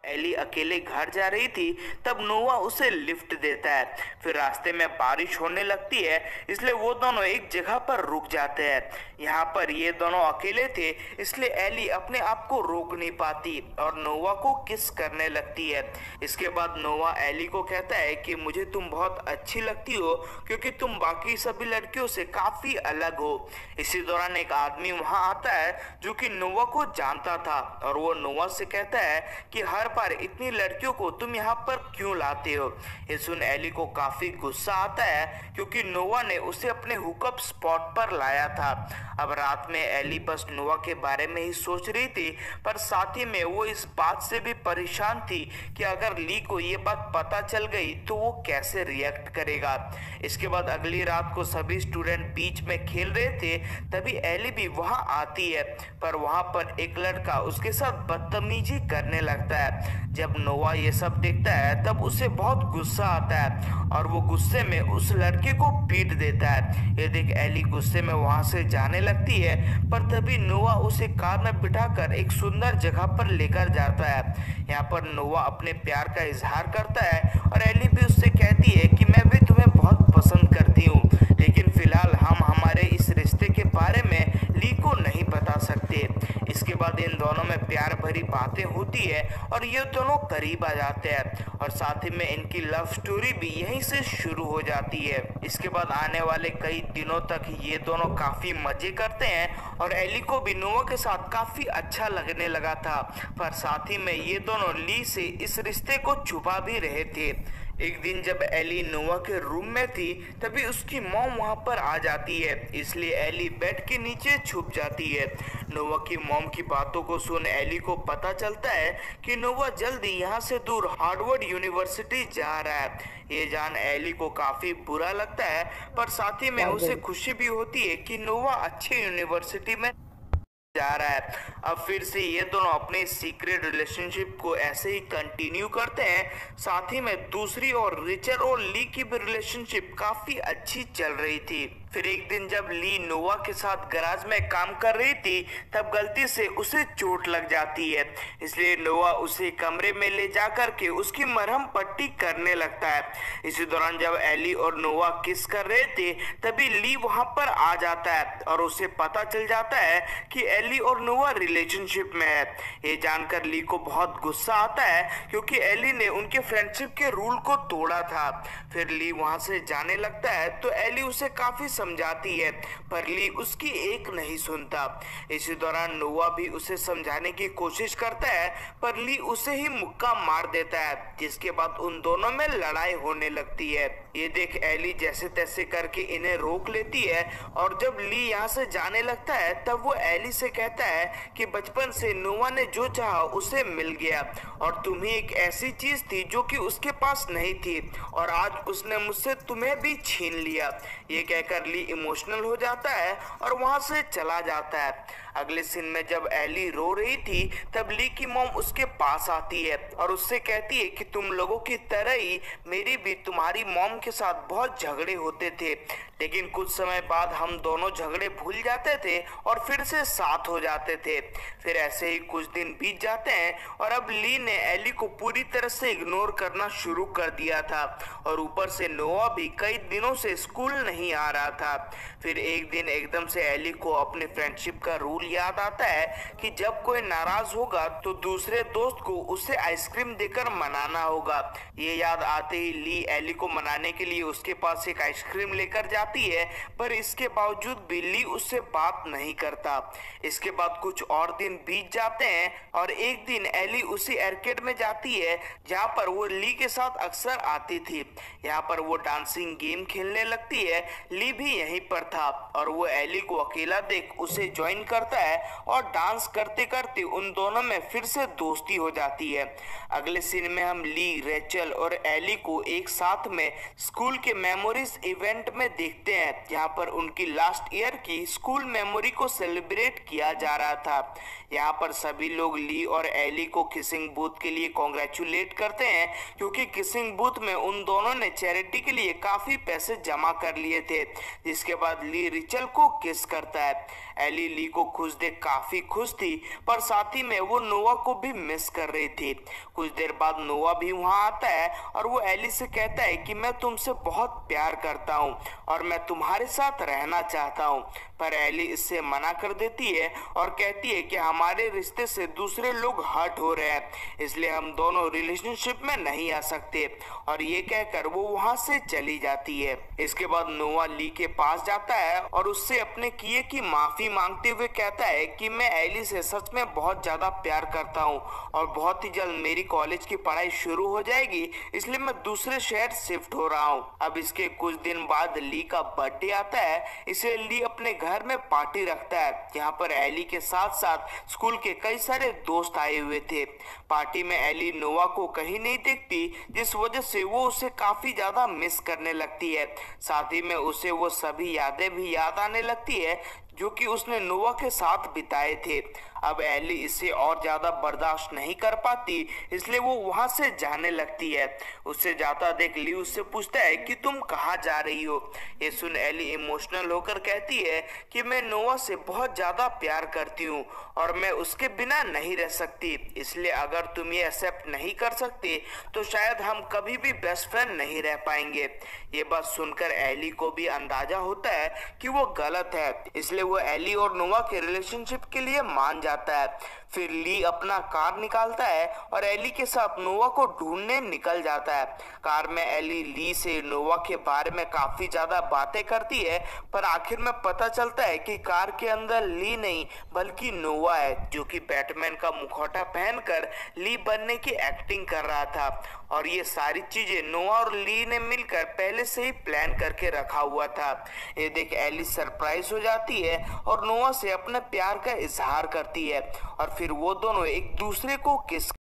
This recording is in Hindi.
एली अकेले घर जा रही थी तब नोवा उसे लिफ्ट देता है। फिर रास्ते में बारिश होने लगती है, इसलिए वो दोनों एक जगह पर रुक जाते हैं। यहाँ पर ये दोनों अकेले थे, इसलिए एली अपने आप को रोक नहीं पाती और नोवा को किस करने लगती है। इसके बाद नोवा एली को कहता है कि मुझे तुम बहुत अच्छी लगती हो क्योंकि तुम बाकी सभी लड़कियों से काफी अलग हो। इसी दौरान एक आदमी वहां आता है जो कि नोवा को जानता था और वो नोवा से कहता है कि हर बार इतनी लड़कियों को तुम यहाँ पर क्यों लाते हो। ये सुन एली को काफी गुस्सा आता है क्योंकि नोवा ने उसे अपने हुकअप स्पॉट पर लाया था। अब रात में एली बस नोवा के बारे में ही सोच रही थी, पर साथ ही में वो इस बात से भी परेशान थी कि अगर ली को ये बात पता चल गई तो वो कैसे रिएक्ट करेगा। इसके बाद अगली रात को सभी स्टूडेंट बीच में खेल रहे थे, तभी एली भी वहां आती है, पर वहां पर एक लड़का उसके साथ बदतमीजी करने लगता है। जब नोवा ये सब देखता है तब उसे बहुत गुस्सा आता है और वो गुस्से में उस लड़के को पीट देता है। ये देख एली गुस्से में वहां से जाने लगती है, पर तभी नोवा उसे कार में बिठाकर एक सुंदर जगह पर लेकर जाता है। यहाँ पर नोवा अपने प्यार का इजहार करता है और एली भी उससे कहती है कि मैं भी तुम्हें बहुत पसंद करती हूँ, लेकिन फिलहाल हम हमारे इस रिश्ते के बारे में ली को नहीं बता सकते। इसके बाद इन दोनों में प्यार भरी बातें होती है और ये दोनों करीब आ जाते हैं और साथ ही में इनकी लव स्टोरी भी यहीं से शुरू हो जाती है। इसके बाद आने वाले कई दिनों तक ये दोनों काफी मजे करते हैं और एली को भी नोवा के साथ काफी अच्छा लगने लगा था, पर साथ ही में ये दोनों ली से इस रिश्ते को छुपा भी रहे थे। एक दिन जब एली नोवा के रूम में थी तभी उसकी मॉम वहां पर आ जाती है, इसलिए एली बेड के नीचे छुप जाती है। नोवा की मॉम की बातों को सुन एली को पता चलता है कि नोवा जल्दी यहाँ से दूर हार्वर्ड यूनिवर्सिटी जा रहा है। ये जान एली को काफी बुरा लगता है, पर साथ ही में उसे खुशी भी होती है कि नोवा अच्छे यूनिवर्सिटी में जा रहा है। अब फिर से ये दोनों अपने सीक्रेट रिलेशनशिप को ऐसे ही कंटिन्यू करते हैं। साथ ही में दूसरी ओर रिचर और ली की भी रिलेशनशिप काफी अच्छी चल रही थी। फिर एक दिन जब ली नोवा के साथ गैराज में काम कर रही थी तब गलती से उसे चोट लग जाती है, इसलिए नोवा उसे कमरे में ले जाकर के उसकी मरहम पट्टी करने लगता है। इसी दौरान जब एली और नोवा किस कर रहे थे तभी ली वहां पर आ जाता है और उसे पता चल जाता है कि एली और नोवा रिलेशनशिप में है। ये जानकर ली को बहुत गुस्सा आता है क्योंकि एली ने उनके फ्रेंडशिप के रूल को तोड़ा था। फिर ली वहां से जाने लगता है तो एली उसे काफी समझाती है, पर ली उसकी एक नहीं सुनता। इसी दौरान नोवा भी उसे समझाने की कोशिश करता है, पर ली उसे ही मुक्का मार देता है, जिसके बाद उन दोनों में लड़ाई होने लगती है। ये देख एली जैसे तैसे करके इन्हें रोक लेती है और जब ली यहाँ से जाने लगता है तब वो एली से कहता है कि बचपन से नोवा ने जो चाहा उसे मिल गया और तुम ही एक ऐसी चीज थी जो कि उसके पास नहीं थी और आज उसने मुझसे तुम्हें भी छीन लिया। ये कहकर ली इमोशनल हो जाता है और वहां से चला जाता है। अगले सीन में जब एली रो रही थी तब ली की मॉम उसके पास आती है और उससे कहती है कि तुम लोगों की तरह ही मेरी भी तुम्हारी मॉम के साथ बहुत झगड़े होते थे, लेकिन कुछ समय बाद हम दोनों झगड़े भूल जाते थे और फिर से साथ हो जाते थे। फिर ऐसे ही कुछ दिन बीत जाते हैं और अब ली ने एली को पूरी तरह से इग्नोर करना शुरू कर दिया था और ऊपर से नोवा भी कई दिनों से स्कूल नहीं आ रहा था। फिर एक दिन एकदम से एली को अपने फ्रेंडशिप का रूल याद आता है कि जब कोई नाराज होगा तो दूसरे दोस्त को उसे आइसक्रीम देकर मनाना होगा। ये याद आते ही ली एली को मनाने के लिए उसके पास एक आइसक्रीम लेकर जाती है, पर इसके बावजूद भी ली उससे बात नहीं करता। इसके बाद कुछ और दिन बीत जाते हैं और एक दिन एली उसी आर्केड में जाती है जहाँ पर वो ली के साथ अक्सर आती थी। यहाँ पर वो डांसिंग गेम खेलने लगती है। ली भी यहीं पर था और वो एली को अकेला देख उसे ज्वाइन करता है और डांस करते करते उन दोनों में फिर से दोस्ती हो जाती है। अगले सीन में हम ली, रेचल और एली को एक साथ में स्कूल के मेमोरीज इवेंट में देखते हैं जहाँ पर उनकी लास्ट ईयर की स्कूल मेमोरी को सेलिब्रेट किया जा रहा था। यहाँ पर सभी लोग ली और एली को किसिंग बूथ के लिए कॉन्ग्रेचुलेट करते हैं क्योंकि किसिंग बूथ में उन दोनों ने चैरिटी के लिए काफी पैसे जमा कर लिए थे। जिसके बाद ली रिचल को किस करता है। एली ली को खुश देख काफी खुश थी, पर साथ ही में वो नोवा को भी मिस कर रही थी। कुछ देर बाद नोआ भी वहां आता है और वो एली से कहता है कि मैं तुमसे बहुत प्यार करता हूँ और मैं तुम्हारे साथ रहना चाहता हूँ। पर एली इससे मना कर देती है और कहती है कि हमारे रिश्ते से दूसरे लोग हर्ट हो रहे हैं, इसलिए हम दोनों रिलेशनशिप में नहीं आ सकते। और ये कहकर वो वहां से चली जाती है। इसके बाद नोआ ली के पास जाता है और उससे अपने किए की माफी मांगते हुए कहता है कि मैं एली से सच में बहुत ज्यादा प्यार करता हूँ और बहुत ही जल्द मेरी कॉलेज की पढ़ाई शुरू हो जाएगी, इसलिए मैं दूसरे शहर शिफ्ट हो रहा हूँ। अब इसके कुछ दिन बाद ली का बर्थडे आता है, इसलिए ली अपने घर में पार्टी रखता है। यहाँ पर एली के साथ साथ स्कूल के कई सारे दोस्त आए हुए थे। पार्टी में एली नोआ को कहीं नहीं देखती, जिस वजह से वो उसे काफी ज्यादा मिस करने लगती है। साथ ही में उसे वो सभी यादें भी याद आने लगती है जो कि उसने नोआ के साथ बिताए थे। अब एली इसे और ज्यादा बर्दाश्त नहीं कर पाती, इसलिए वो वहां से जाने लगती है। उससे जाता देख ली उससे पूछता है कि तुम कहाँ जा रही हो। ये सुन एली इमोशनल होकर कहती है कि मैं नोआ से बहुत ज्यादा प्यार करती हूँ और मैं उसके बिना नहीं रह सकती, इसलिए अगर तुम ये एक्सेप्ट नहीं कर सकते तो शायद हम कभी भी बेस्ट फ्रेंड नहीं रह पाएंगे। ये बात सुनकर एली को भी अंदाजा होता है कि वो गलत है, इसलिए वो एली और नोआ के रिलेशनशिप के लिए मान जाता है। फिर ली अपना कार निकालता है और एली के साथ नोआ को ढूंढने निकल जाता है। कार में एली ली से नोआ के बारे में काफी ज्यादा बातें करती है, पर आखिर में पता चलता है कि कार के अंदर ली नहीं बल्कि नोआ है, जो कि बैटमैन का मुखौटा पहनकर ली बनने की एक्टिंग कर रहा था। और ये सारी चीजें नोआ और ली ने मिलकर पहले से ही प्लान करके रखा हुआ था। ये देख एली सरप्राइज हो जाती है और नोआ से अपने प्यार का इजहार करती है और फिर वो दोनों एक दूसरे को किस